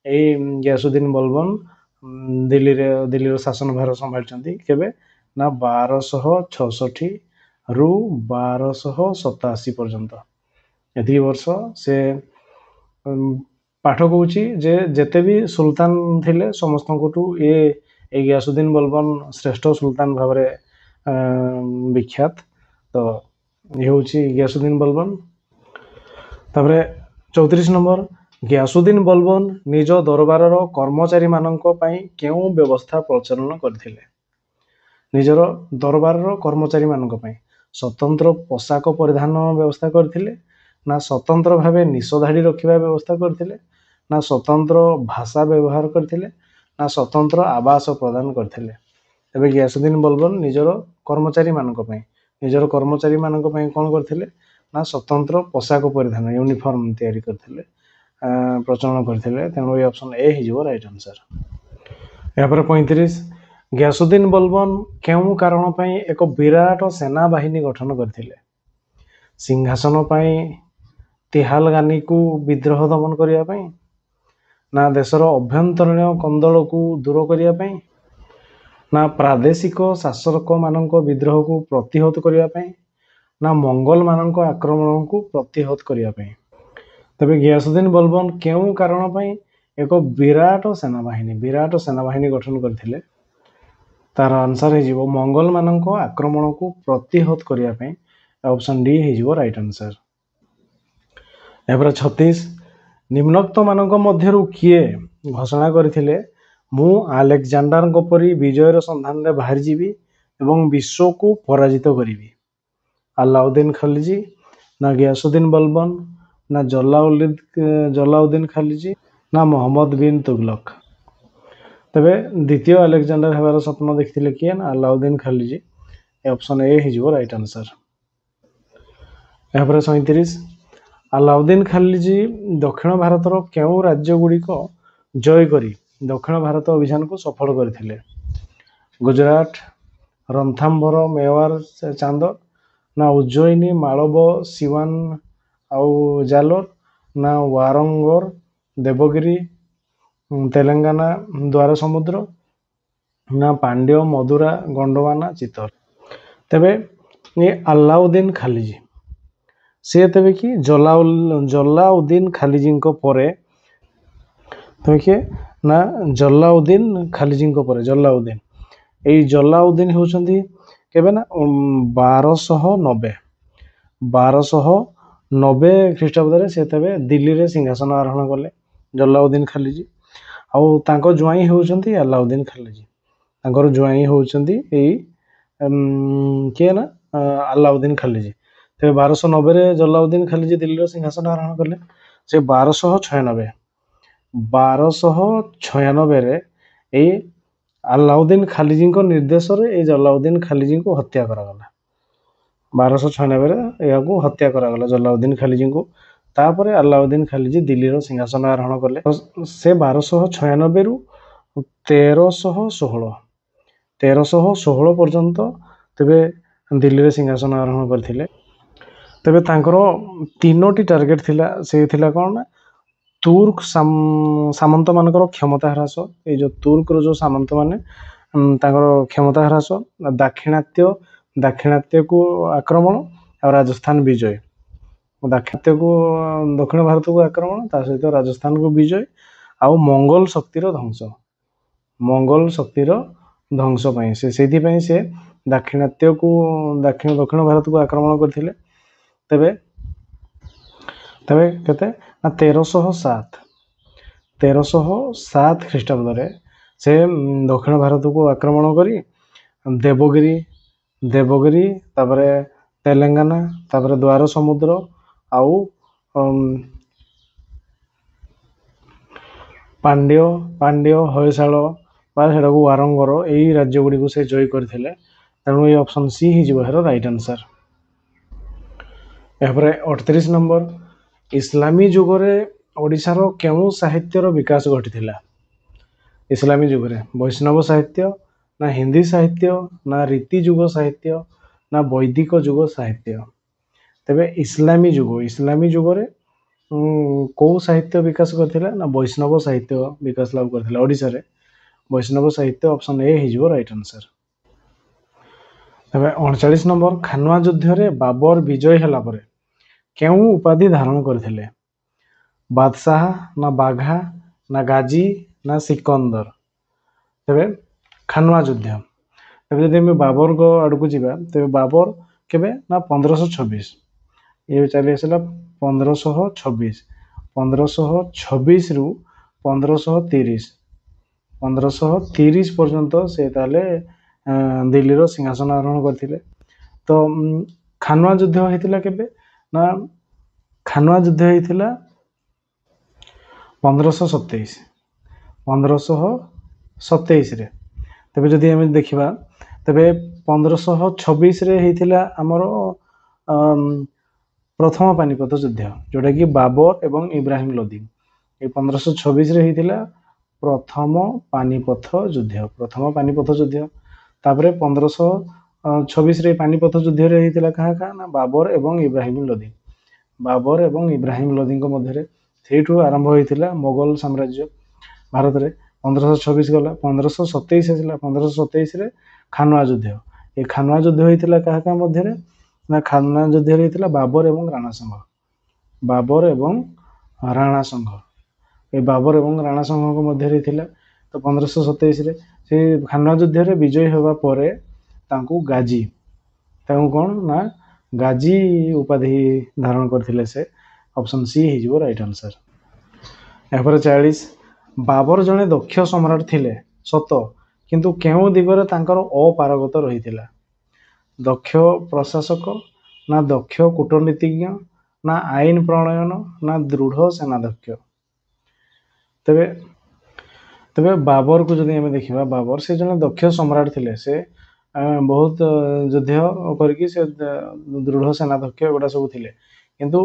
ଏଇ ଗିୟାସୁଦ୍ଦିନ ବଲବନ ଦିଲ୍ଲୀର ଶାସନ ଭାର ସମ୍ଭାଳିଛନ୍ତି। କେବେ ନା 1266 ରୁ 1287 ପର୍ଯ୍ୟନ୍ତ। ଏତିକି ବର୍ଷ ସେ ପାଠ କହୁଛି ଯେ ଯେତେ ବି ସୁଲତାନ ଥିଲେ ସମସ୍ତଙ୍କଠୁ ଏଇ ଗିୟାସୁଦ୍ଦିନ ବଲବନ ଶ୍ରେଷ୍ଠ ସୁଲତାନ ଭାବରେ ବିଖ୍ୟାତ। ତ ଇଏ ହେଉଛି ଗିୟାସୁଦ୍ଦିନ ବଲବନ। ତାପରେ 34 ନମ୍ବର, ଗିୟାସୁଦ୍ଦିନ ବଲବନ ନିଜ ଦରବାରର କର୍ମଚାରୀମାନଙ୍କ ପାଇଁ କେଉଁ ବ୍ୟବସ୍ଥା ପ୍ରଚଳନ କରିଥିଲେ? ନିଜର ଦରବାରର କର୍ମଚାରୀମାନଙ୍କ ପାଇଁ ସ୍ୱତନ୍ତ୍ର ପୋଷାକ ପରିଧାନ ବ୍ୟବସ୍ଥା କରିଥିଲେ, ନା ସ୍ୱତନ୍ତ୍ର ଭାବେ ନିଶଧାଡ଼ି ରଖିବା ବ୍ୟବସ୍ଥା କରିଥିଲେ, ନା ସ୍ୱତନ୍ତ୍ର ଭାଷା ବ୍ୟବହାର କରିଥିଲେ, ନା ସ୍ୱତନ୍ତ୍ର ଆବାସ ପ୍ରଦାନ କରିଥିଲେ? ଏବେ ଗିୟାସୁଦ୍ଦିନ ବଲବନ ନିଜର କର୍ମଚାରୀମାନଙ୍କ ପାଇଁ କ'ଣ କରିଥିଲେ ନା ସ୍ୱତନ୍ତ୍ର ପୋଷାକ ପରିଧାନ ୟୁନିଫର୍ମ ତିଆରି କରିଥିଲେ, ପ୍ରଚଳନ କରିଥିଲେ। ତେଣୁ ଏଇ ଅପସନ୍ ଏ ହେଇଯିବ ରାଇଟ୍ ଆନ୍ସର। ଏହାପରେ 35, ଗିୟାସୁଦ୍ଦିନ ବଲବନ କେଉଁ କାରଣ ପାଇଁ ଏକ ବିରାଟ ସେନାବାହିନୀ ଗଠନ କରିଥିଲେ? ସିଂହାସନ ପାଇଁ, ତିହାଲଗାନିକୁ ବିଦ୍ରୋହ ଦମନ କରିବା ପାଇଁ, ନା ଦେଶର ଅଭ୍ୟନ୍ତରୀଣ କନ୍ଦଳକୁ ଦୂର କରିବା ପାଇଁ, ନା ପ୍ରାଦେଶିକ ଶାସକମାନଙ୍କ ବିଦ୍ରୋହକୁ ପ୍ରତିହତ କରିବା ପାଇଁ, ନା ମଙ୍ଗଲମାନଙ୍କ ଆକ୍ରମଣକୁ ପ୍ରତିହତ କରିବା ପାଇଁ? ତେବେ ଗିୟାସୁଦ୍ଦିନ ବଲବନ କେଉଁ କାରଣ ପାଇଁ ଏକ ବିରାଟ ସେନାବାହିନୀ ଗଠନ କରିଥିଲେ? ତାର ଆନ୍ସର ହେଇଯିବ ମଙ୍ଗଲମାନଙ୍କ ଆକ୍ରମଣକୁ ପ୍ରତିହତ କରିବା ପାଇଁ। ଅପସନ୍ ଡି ହେଇଯିବ ରାଇଟ୍ ଆନ୍ସର। ଏହାପରେ 36, ନିମ୍ନୋକ୍ତମାନଙ୍କ ମଧ୍ୟରୁ କିଏ ଘୋଷଣା କରିଥିଲେ ମୁଁ ଆଲେକଜାଣ୍ଡାରଙ୍କ ପରି ବିଜୟର ସନ୍ଧାନରେ ବାହାରିଯିବି ଏବଂ ବିଶ୍ୱକୁ ପରାଜିତ କରିବି? ଆଲାଉଦ୍ଦିନ ଖଲଜି, ନା ଗିୟାସୁଦ୍ଦିନ ବଲବନ, ନା ଜଲାଉଦ୍ଦିନ ଖାଲିଜି, ନା ମହମ୍ମଦ ବିନ୍ ତୁଗଲକ? ତେବେ ଦ୍ୱିତୀୟ ଆଲେକଜାଣ୍ଡାର ହେବାର ସ୍ୱପ୍ନ ଦେଖିଥିଲେ କିଏ? ନା ଆଲାଉଦ୍ଦିନ ଖାଲିଜି। ଏ ଅପସନ୍ ଏ ହେଇଯିବ ରାଇଟ୍ ଆନ୍ସର। ଏହାପରେ 37, ଆଲାଉଦ୍ଦିନ ଖାଲିଜି ଦକ୍ଷିଣ ଭାରତର କେଉଁ ରାଜ୍ୟଗୁଡ଼ିକ ଜୟ କରି ଦକ୍ଷିଣ ଭାରତ ଅଭିଯାନକୁ ସଫଳ କରିଥିଲେ? ଗୁଜରାଟ, ରଣଥାମ୍ଭୋର, ମେୱାର, ଚାନ୍ଦୋର, ନା ଉଜ୍ଜୟିନୀ, ମାଳବ, ସିୱାନ ଆଉ ଜାଲୋର, ନା ୱାରଙ୍ଗର, ଦେବଗିରି, ତେଲେଙ୍ଗାନା, ଦ୍ୱାର ସମୁଦ୍ର, ନା ପାଣ୍ଡ୍ୟ, ମଦୁରା, ଗଣ୍ଡୱାନା, ଚିତ୍ତୋର? ତେବେ ଏ ଆଲାଉଦ୍ଦିନ ଖାଲିଜି ସେ ତେବେ କି ଜଲାଉଦ୍ଦିନ ଖାଲିଜିଙ୍କ ପରେ କିଏ ନା ଜଲାଉଦ୍ଦିନ ଖାଲିଜିଙ୍କ ପରେ ଏଇ ଜଲାଉଦ୍ଦିନ ହେଉଛନ୍ତି କେବେ ନା 1290 ଖ୍ରୀଷ୍ଟାବ୍ଦରେ ସେ ତେବେ ଦିଲ୍ଲୀରେ ସିଂହାସନ ଆରୋହଣ କଲେ ଜଲାଉଦ୍ଦିନ ଖାଲିଜି। ଆଉ ତାଙ୍କ ଜ୍ୱାଇଁ ହେଉଛନ୍ତି ଆଲାଉଦ୍ଦିନ ଖାଲିଜି। ତାଙ୍କର ଜ୍ୱାଇଁ ହେଉଛନ୍ତି ଏଇ କିଏ ନା ଆଲାଉଦ୍ଦିନ ଖାଲିଜି। ତେବେ 1290ରେ ଜଲାଉଦ୍ଦିନ ଖାଲିଜି ଦିଲ୍ଲୀର ସିଂହାସନ ଆରୋହଣ କଲେ। ସେ 1296ରେ ଏଇ ଆଲାଉଦ୍ଦିନ ଖାଲିଜିଙ୍କ ନିର୍ଦ୍ଦେଶରେ ଏଇ ଜଲାଉଦ୍ଦିନ ଖାଲିଜିଙ୍କୁ ହତ୍ୟା କରାଗଲା। 1296ରେ ଏହାକୁ ହତ୍ୟା କରାଗଲା ଜଲାଉଦ୍ଦିନ ଖାଲିଜିଙ୍କୁ। ତାପରେ ଆଲାଉଦ୍ଦିନ ଖାଲିଜି ଦିଲ୍ଲୀର ସିଂହାସନ ଆରୋହଣ କଲେ। ସେ 1296ରୁ 1316 ପର୍ଯ୍ୟନ୍ତ ତେବେ ଦିଲ୍ଲୀରେ ସିଂହାସନ ଆରୋହଣ କରିଥିଲେ। ତେବେ ତାଙ୍କର 3ଟି ଟାର୍ଗେଟ ଥିଲା। ସେ ଥିଲା କ'ଣ ନା ତୁର୍କ ସାମନ୍ତମାନଙ୍କର କ୍ଷମତା ହ୍ରାସ, ଏଇ ଯେଉଁ ତୁର୍କର ଯେଉଁ ସାମନ୍ତମାନେ ତାଙ୍କର କ୍ଷମତା ହ୍ରାସ, ଦାକ୍ଷିଣାତ୍ୟକୁ ଆକ୍ରମଣ ଆଉ ରାଜସ୍ଥାନ ବିଜୟ। ଦାକ୍ଷିଣାତ୍ୟ को दक्षिण भारत को आक्रमण ता सहित राजस्थान को विजय आउ मंगल शक्तिर ध्वंस। मंगल शक्तिर ध्वंस ପାଇଁ से दाक्षिणात्य को दक्षिण भारत को आक्रमण करथिले। तेबे तेबे केते ना 1307 ख्रीष्टाब्द से दक्षिण भारत को आक्रमण करी देवगिरी तापरे तेलंगाना तापरे द्वार समुद्र आउ पांड्य होयसाल सेटा को वारंगर यही राज्य गुड़ी को से जय करथिले। तेणु ये ऑप्शन सी ही जीव हेरो राइट आंसर। यापरे 38 नंबर इस्लामी जुगरे ओडिशा रो केउ साहित्यर विकास घटिथिला। इस्लामी जुगरे वैष्णव साहित्य ना हिंदी साहित्य ना रीति जुग साहित्य ना वैदिक जुग साहित्य। तेबे इस्लामी जुगरे को साहित्य विकास करथिला ना वैष्णव साहित्य विकास लाभ करथिला। ओडिशा रे वैष्णव साहित्य ऑप्शन ए ही जीव राइट आंसर। तेबे 39 नंबर खानवा युद्ध रे बाबर विजय हला परे केउ उपाधि धारण करथिले। बादशाह ना बाघा ना गाजी ना सिकंदर। तेबे खानवा युद्ध तेबे जदि हम बाबर को आड़ को जीवा तेबे बाबर केबे ना 1526 ये चली आसला 1526 रु 1530 पर्यंत से ताले दिल्ली रो सिंहासन आरोहण करथिले। तो खानवा युद्ध होइतिला केबे ना खानवा युद्ध होइतिला 1527 रे। तेबे जदि हम देखिबा तेबे 1526 रे होइतिला हमरो प्रथम पानीपत युद्ध जोटा कि बाबर एवं इब्राहिम लोदी। ये 1526 रे होइतिला प्रथम पानीपत युद्ध। तापरे 1526 रे पानीपत युद्ध रे होइतिला कहा ना बाबर एवं इब्राहिम लोदी को मध्य रे सेठू आरंभ होइतिला मोगल साम्राज्य भारत रे। 1526 गला 1527 आसिला 1527 रे खानवा युद्ध। ये खानवा युद्ध होइतिला कहा मध्य रे ना खानवा युद्ध रे होइतिला बाबर एवं राणा संघ। ये बाबर एवं राणा संघ को मध्य रे थिला। तो 1527 रे से खानवा युद्ध रे विजय होबा परे तांकू गाजी कोन ना गाजी उपाधि धारण करथिले से ऑप्शन सी ही जीवो राइट आंसर। यापर 40 बाबर जने दक्ष सम्राट थिले सत किंतु केउ दिगरे तांकर अपारगत रहितिला। दक्ष प्रशासक ना दक्ष कूटनीतिज्ञ ना आईन प्रणयन ना दृढ़ सेनाध्यक्ष। तेबे तेबे बाबर को जदि हमें देखिबा बाबर से जने दक्ष सम्राट थिले से बहुत युद्ध करके से दृढ़ सेनाध्यक्ष एगुड़ा सब थिले किंतु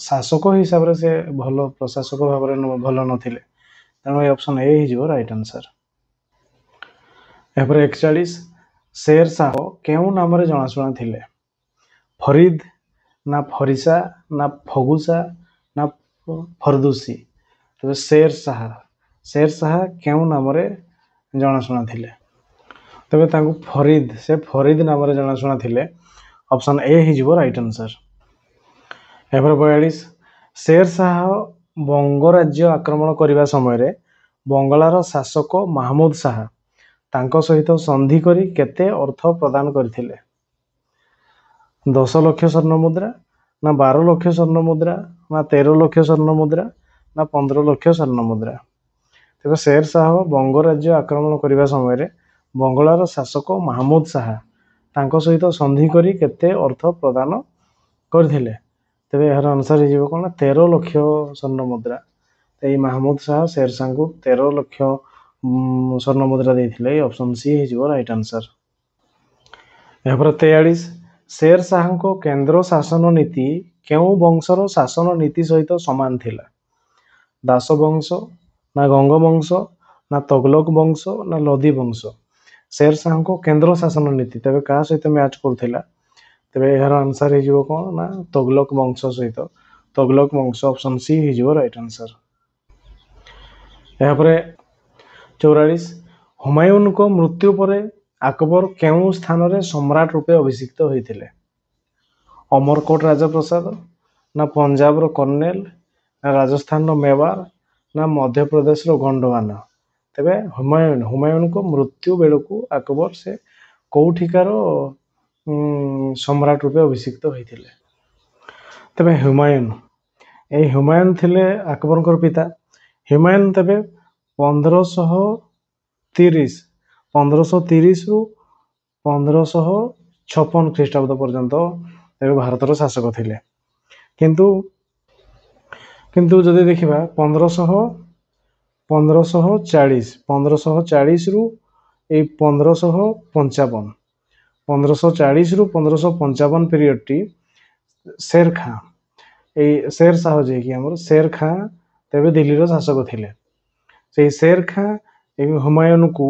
शासक हिसाब रे से भल प्रशासक भाव में भल नथिले। तेणु ये ऑप्शन ए ही जीवो राइट आंसर। यापर 41 शेर शाह केउ नाम रे जनाशुना थिले। फरीद ना फरिसा ना फगुसा ना फरदुसी। तो शेर शाह केउ नाम रे जनाशुना थिले। तबे तांको फरीद नाम रे जनाशुना थिले। ऑप्शन ए ही जीवो राइट आंसर। यापर 42 शेर शाह बंग राज्य आक्रमण करने समय रे बंगलार शासक महमूद शाह तांको सहित संधि करी केते अर्थ प्रदान करथिले। 10 लाख स्वर्ण मुद्रा ना 12 लाख स्वर्ण मुद्रा ना 13 लाख स्वर्ण मुद्रा ना 15 लाख स्वर्ण मुद्रा। तेबे शेर शाह बंग राज्य आक्रमण करने समय रे बंगलार शासक महमूद शाह तांको सहित संधि करी केते अर्थ प्रदान करथिले। तेबे यार आंसर हो जीवो कोन 13 लाख स्वर्ण मुद्रा। तो ये महमूद शाह शेर शाह को 13 लाख स्वर्ण मुद्रा देथिले। ऑप्शन सी हो जीवो राइट आंसर। यहाँ पर 43 शेर शाह को केंद्र शासन नीति केउ वंशर शासन नीति सहित समान थिला। दास वंश ना गंग वंश ना तगलक वंश ना लोधी वंश। शेर शाह को केंद्र शासन नीति तेबे का सहित मैच करथिला। तेबे यार आंसर हो जीवो कोन ना तगलक वंश सहित तगलक वंश। ऑप्शन सी हो जीवो राइट आंसर। यहाँ पर 44 हुमायून को मृत्यु परे अकबर केउ स्थान रे सम्राट रूपे अभिषिक्त होइथिले। ଅମରକୋଟ ରାଜପ୍ରସାଦ, ନା ପଞ୍ଜାବର କର୍ଣ୍ଣେଲ, ନା ରାଜସ୍ଥାନର ମେୱାର, ନା ମଧ୍ୟପ୍ରଦେଶର ଗଣ୍ଡୱାନା। ତେବେ ହୁମାୟୁନଙ୍କ ମୃତ୍ୟୁ ବେଳକୁ ଆକବର ସେ କୋଉଠିକାର ସମ୍ରାଟ ରୂପେ ଅଭିଷିକ୍ତ ହୋଇଥିଲେ? ତେବେ ହୁମାୟୁନ ଥିଲେ ଆକବରଙ୍କର ପିତା। ହୁମାୟୁନ ତେବେ 1530 ରୁ 1556 ଖ୍ରୀଷ୍ଟାବ୍ଦ ପର୍ଯ୍ୟନ୍ତ ତେବେ ଭାରତର ଶାସକ ଥିଲେ। କିନ୍ତୁ ଯଦି ଦେଖିବା 1540 ରୁ ଏଇ 1555 ପିରିୟଡଟି ଶେର ଶାହ ଯିଏକି ଆମର ଶେର ଖାଁ ତେବେ ଦିଲ୍ଲୀର ଶାସକ ଥିଲେ। ସେଇ ଶେର ଖାଁ ଏଇ ହୁମାୟୁନକୁ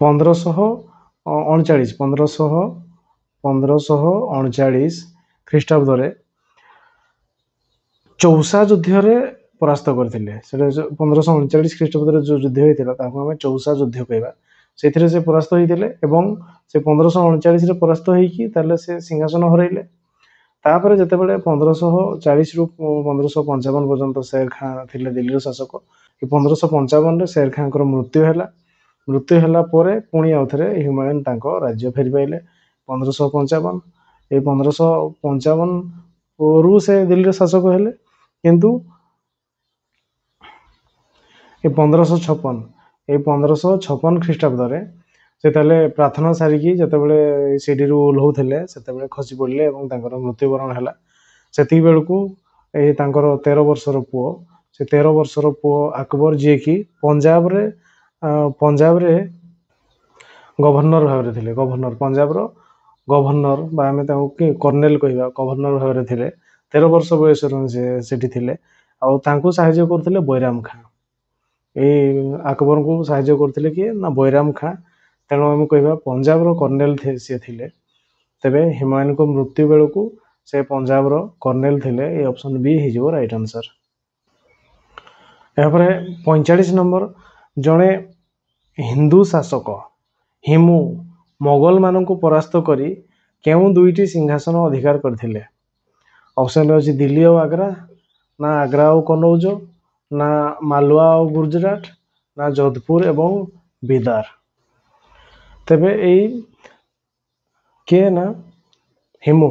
1539 ଖ୍ରୀଷ୍ଟାବ୍ଦରେ ଚୌସା ଯୁଦ୍ଧରେ ପରାସ୍ତ କରିଥିଲେ। ସେଟା 1539 ଖ୍ରୀଷ୍ଟାବ୍ଦରେ ଯୋଉ ଯୁଦ୍ଧ ହେଇଥିଲା ତାକୁ ଆମେ ଚୌସା ଯୁଦ୍ଧ କହିବା। ସେଥିରେ ସେ ପରାସ୍ତ ହେଇଥିଲେ ଏବଂ ସେ 1539ରେ ପରାସ୍ତ ହେଇକି ତାହେଲେ ସେ ସିଂହାସନ ହରାଇଲେ। ତାପରେ ଯେତେବେଳେ 1540 ରୁ 1555 ପର୍ଯ୍ୟନ୍ତ ଶେର ଖାଁ ଥିଲେ ଦିଲ୍ଲୀର ଶାସକ। 1555ରେ ଶେର ଖାଁଙ୍କର ମୃତ୍ୟୁ ହେଲା ପରେ ପୁଣି ଆଉଥରେ ହୁମାୟୁନ ତାଙ୍କ ରାଜ୍ୟ ଫେରି ପାଇଲେ 1555। ଏଇ 1555 ରୁ ସେ ଦିଲ୍ଲୀର ଶାସକ ହେଲେ। କିନ୍ତୁ ଏ 1556 ଖ୍ରୀଷ୍ଟାବ୍ଦରେ ସେ ତାହେଲେ ପ୍ରାର୍ଥନା ସାରିକି ଯେତେବେଳେ ସିଡିରୁ ଓହ୍ଲଉଥିଲେ ସେତେବେଳେ ଖସି ପଡ଼ିଲେ ଏବଂ ତାଙ୍କର ମୃତ୍ୟୁବରଣ ହେଲା। ସେତିକି ବେଳକୁ ଏଇ ତାଙ୍କର 13 ବର୍ଷର ପୁଅ ଆକବର ଯିଏକି ପଞ୍ଜାବରେ ଗଭର୍ଣ୍ଣର ଭାବରେ ଥିଲେ। ପଞ୍ଜାବର ଗଭର୍ଣ୍ଣର ବା ଆମେ ତାଙ୍କୁ କର୍ଣ୍ଣେଲ କହିବା, ଗଭର୍ଣ୍ଣର ଭାବରେ ଥିଲେ। 13 ବର୍ଷ ବୟସରୁ ସେ ସେଠି ଥିଲେ। ଆଉ ତାଙ୍କୁ ସାହାଯ୍ୟ କରୁଥିଲେ ବୈରାମ ଖାଁ। ଏଇ ଆକବରଙ୍କୁ ସାହାଯ୍ୟ କରୁଥିଲେ କିଏ ନା ବୈରାମ ଖାଁ। ତେଣୁ ଆମେ କହିବା ପଞ୍ଜାବର କର୍ଣ୍ଣେଲ ସିଏ ଥିଲେ। ତେବେ ହୁମାୟୁନଙ୍କ ମୃତ୍ୟୁ ବେଳକୁ ସେ ପଞ୍ଜାବର କର୍ଣ୍ଣେଲ ଥିଲେ। ଏଇ ଅପସନ ବି ହେଇଯିବ ରାଇଟ ଆନ୍ସର। ଏହାପରେ 45 ନମ୍ବର, ଜଣେ ହିନ୍ଦୁ ଶାସକ ହିମୁ ମୋଗଲ ମାନଙ୍କୁ ପରାସ୍ତ କରି କେଉଁ ଦୁଇଟି ସିଂହାସନ ଅଧିକାର କରିଥିଲେ? ଅପସନରେ ଅଛି ଦିଲ୍ଲୀ ଆଉ ଆଗ୍ରା, ନା ଆଗ୍ରା ଆଉ କନୌଜ, ନା ମାଲୱା ଆଉ ଗୁଜରାଟ, ନା ଯୋଧପୁର ଏବଂ ବିଦାର। ତେବେ ଏଇ କିଏ ନା ହିମୁ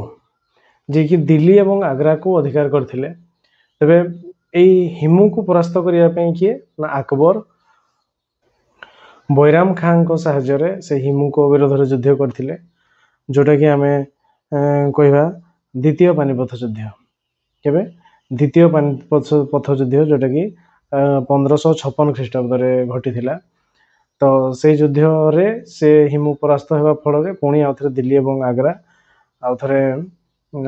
ଯିଏକି ଦିଲ୍ଲୀ ଏବଂ ଆଗ୍ରାକୁ ଅଧିକାର କରିଥିଲେ। ତେବେ ଏଇ ହିମୁକୁ ପରାସ୍ତ କରିବା ପାଇଁ କିଏ ନା ଆକବର ବୈରାମ ଖାଁଙ୍କ ସାହାଯ୍ୟରେ ସେ ହିମୁଙ୍କ ବିରୋଧରେ ଯୁଦ୍ଧ କରିଥିଲେ, ଯୋଉଟାକି ଆମେ କହିବା ଦ୍ୱିତୀୟ ପାନିପଥ ଯୁଦ୍ଧ। କେବେ? ଦ୍ୱିତୀୟ ପାନିପଥ ଯୁଦ୍ଧ, ଯୋଉଟାକି 1556 ଖ୍ରୀଷ୍ଟାବ୍ଦରେ ଘଟିଥିଲା। ତ ସେଇ ଯୁଦ୍ଧରେ ସେ ହିମୁ ପରାସ୍ତ ହେବା ଫଳରେ ପୁଣି ଆଉଥରେ ଦିଲ୍ଲୀ ଏବଂ ଆଗ୍ରା ଆଉଥରେ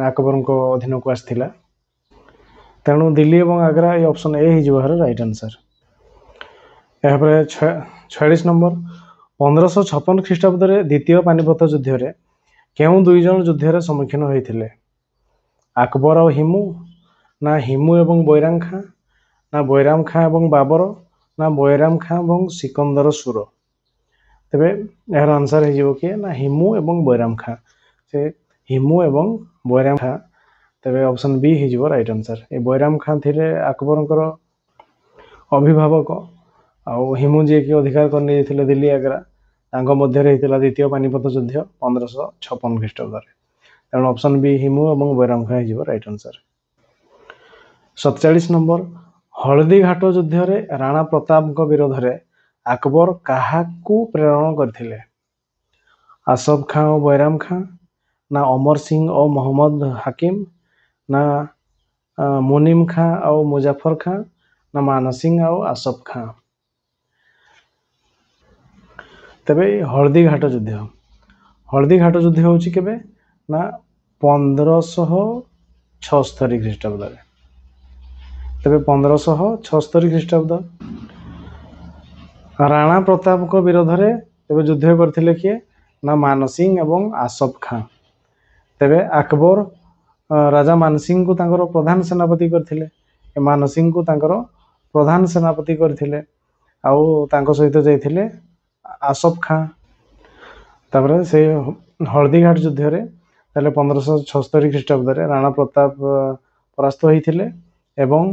ଆକବରଙ୍କ ଅଧୀନକୁ ଆସିଥିଲା। ତେଣୁ ଦିଲ୍ଲୀ ଏବଂ ଆଗ୍ରା ଏଇ ଅପସନ ଏ ହେଇଯିବ ଏହାର ରାଇଟ ଆନ୍ସର। ଏହାପରେ 46 ନମ୍ବର, 1556 ଖ୍ରୀଷ୍ଟାବ୍ଦରେ ଦ୍ୱିତୀୟ ପାନିପଥ ଯୁଦ୍ଧରେ କେଉଁ ଦୁଇ ଜଣ ଯୁଦ୍ଧରେ ସମ୍ମୁଖୀନ ହୋଇଥିଲେ? ଆକବର ଆଉ ହିମୁ, ନା ହିମୁ ଏବଂ ବୈରାମ ଖାଁ, ନା ବୈରାମ ଖାଁ ଏବଂ ବାବର, ନା ବୈରାମ ଖାଁ ଏବଂ ସିକନ୍ଦର ସୁର। ତେବେ ଏହାର ଆନ୍ସର ହେଇଯିବ କିଏ ନା ହିମୁ ଏବଂ ବୈରାମ ଖାଁ। ସେ ହିମୁ ଏବଂ ବୈରାମ ଖାଁ। ତେବେ ଅପସନ ବି ହେଇଯିବ ରାଇଟ ଆନ୍ସର। ଏ ବୈରାମ ଖାଁ ଥିଲେ ଆକବରଙ୍କର ଅଭିଭାବକ ଆଉ ହିମୁ ଯିଏକି ଅଧିକାର କରି ନେଇଥିଲେ ଦିଲ୍ଲୀ ଆଗ୍ରା, ତାଙ୍କ ମଧ୍ୟରେ ହେଇଥିଲା ଦ୍ୱିତୀୟ ପାନିପଥ ଯୁଦ୍ଧ 1556 ଖ୍ରୀଷ୍ଟାବ୍ଦରେ। ତେଣୁ ଅପସନ ବି ହିମୁ ଏବଂ ବୈରାମ ଖାଁ ହେଇଯିବ ରାଇଟ ଆନ୍ସର। 47 ନମ୍ବର, ହଳଦୀଘାଟ ଯୁଦ୍ଧରେ ରାଣା ପ୍ରତାପଙ୍କ ବିରୋଧରେ ଆକବର କାହାକୁ ପ୍ରେରଣ କରିଥିଲେ? ଆସଫ ଖାଁ ଓ ବୈରାମ ଖାଁ, ନା ଅମର ସିଂ ଓ ମହମ୍ମଦ ହାକିମ, ନା ମୁନିମ ଖାଁ ଆଉ ମୁଜାଫର ଖାଁ, ନା ମାନସିଂ ଆଉ ଆସଫ ଖାଁ। ତେବେ ହଳଦୀଘାଟ ଯୁଦ୍ଧ ହେଉଛି କେବେ ନା 1576 ଖ୍ରୀଷ୍ଟାବ୍ଦରେ। ତେବେ 1576 ଖ୍ରୀଷ୍ଟାବ୍ଦ ରାଣା ପ୍ରତାପଙ୍କ ବିରୋଧରେ ତେବେ ଯୁଦ୍ଧ କରିଥିଲେ କିଏ ନା ମାନସିଂ ଏବଂ ଆସଫ ଖାଁ। ତେବେ ଆକବର ରାଜା ମାନସିଂଙ୍କୁ ତାଙ୍କର ପ୍ରଧାନ ସେନାପତି କରିଥିଲେ। ମାନସିଂଙ୍କୁ ତାଙ୍କର ପ୍ରଧାନ ସେନାପତି କରିଥିଲେ ଆଉ ତାଙ୍କ ସହିତ ଯାଇଥିଲେ ଆସଫ ଖାଁ। ତାପରେ ସେ ହଳଦୀଘାଟ ଯୁଦ୍ଧରେ ତାହେଲେ 1576 ଖ୍ରୀଷ୍ଟାବ୍ଦରେ ରାଣା ପ୍ରତାପ ପରାସ୍ତ ହୋଇଥିଲେ ଏବଂ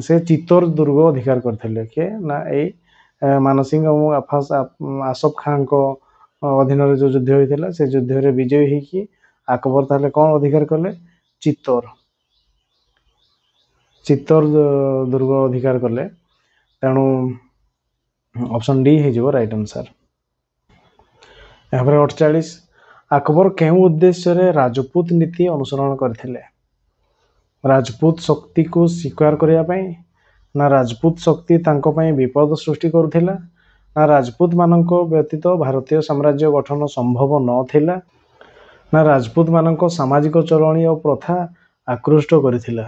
ସେ ଚିତ୍ତୋର ଦୁର୍ଗ ଅଧିକାର କରିଥିଲେ। କିଏ ନା ଏଇ ମାନସିଂ ଏବଂ ଆସଫ ଖାଁଙ୍କ ଅଧୀନରେ ଯେଉଁ ଯୁଦ୍ଧ ହୋଇଥିଲା ସେ ଯୁଦ୍ଧରେ ବିଜୟୀ ହେଇକି ଆକବର ତାହେଲେ କ'ଣ ଅଧିକାର କଲେ? ଚିତ୍ତୋର ଦୁର୍ଗ ଅଧିକାର କଲେ। ତେଣୁ ଅପସନ୍ ଡି ହେଇଯିବ ରାଇଟ୍ ଆନ୍ସର୍। ଏହାପରେ 48 ଆକବର କେଉଁ ଉଦ୍ଦେଶ୍ୟରେ ରାଜପୁତ ନୀତି ଅନୁସରଣ କରିଥିଲେ? ରାଜପୁତ ଶକ୍ତିକୁ ସ୍ୱୀକାର କରିବା ପାଇଁ, ନା ରାଜପୁତ ଶକ୍ତି ତାଙ୍କ ପାଇଁ ବିପଦ ସୃଷ୍ଟି କରୁଥିଲା, ନା ରାଜପୁତ ମାନଙ୍କ ବ୍ୟତୀତ ଭାରତୀୟ ସାମ୍ରାଜ୍ୟ ଗଠନ ସମ୍ଭବ ନଥିଲା, ନା ରାଜପୁତ ମାନଙ୍କ ସାମାଜିକ ଚଳଣି ଓ ପ୍ରଥା ଆକୃଷ୍ଟ କରିଥିଲା?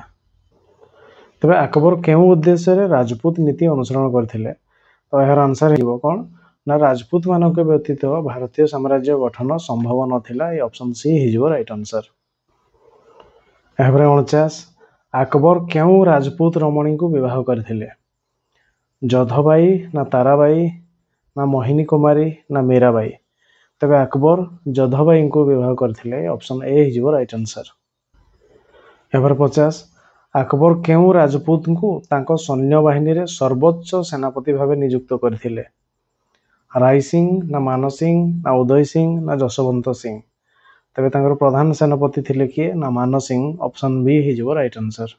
ତେବେ ଆକବର କେଉଁ ଉଦ୍ଦେଶ୍ୟରେ ରାଜପୁତ ନୀତି ଅନୁସରଣ କରିଥିଲେ? ତ ଏହାର ଆନ୍ସର ହେଇଯିବ କ'ଣ? ନା ରାଜପୁତ ମାନଙ୍କ ବ୍ୟତୀତ ଭାରତୀୟ ସାମ୍ରାଜ୍ୟ ଗଠନ ସମ୍ଭବ ନଥିଲା। ଏ ଅପସନ୍ ସି ହେଇଯିବ ରାଇଟ୍ ଆନ୍ସର୍। ଏହାପରେ 49 ଆକବର କେଉଁ ରାଜପୁତ ରମଣୀଙ୍କୁ ବିବାହ କରିଥିଲେ? ଯୋଧବାଇ, ନା ତାରାବାଇ, ନା ମୋହିନୀ କୁମାରୀ, ନା ମୀରାବାଇ? ତେବେ ଆକବର ଯୋଧବାଇଙ୍କୁ ବିବାହ କରିଥିଲେ। ଅପସନ୍ ଏ ହେଇଯିବ ରାଇଟ୍ ଆନ୍ସର୍। ଏହାପରେ 50 ଆକବର କେଉଁ ରାଜପୁତଙ୍କୁ ତାଙ୍କ ସୈନ୍ୟବାହିନୀରେ ସର୍ବୋଚ୍ଚ ସେନାପତି ଭାବେ ନିଯୁକ୍ତ କରିଥିଲେ? ରାଇ ସିଂ, ନା ମାନ ସିଂ, ନା ଉଦୟ ସିଂ, ନା ଯଶୋବନ୍ତ ସିଂ? ତେବେ ତାଙ୍କର ପ୍ରଧାନ ସେନାପତି ଥିଲେ କିଏ? ନା ମାନ ସିଂ। ଅପସନ୍ ବି ହେଇଯିବ ରାଇଟ୍ ଆନ୍ସର୍।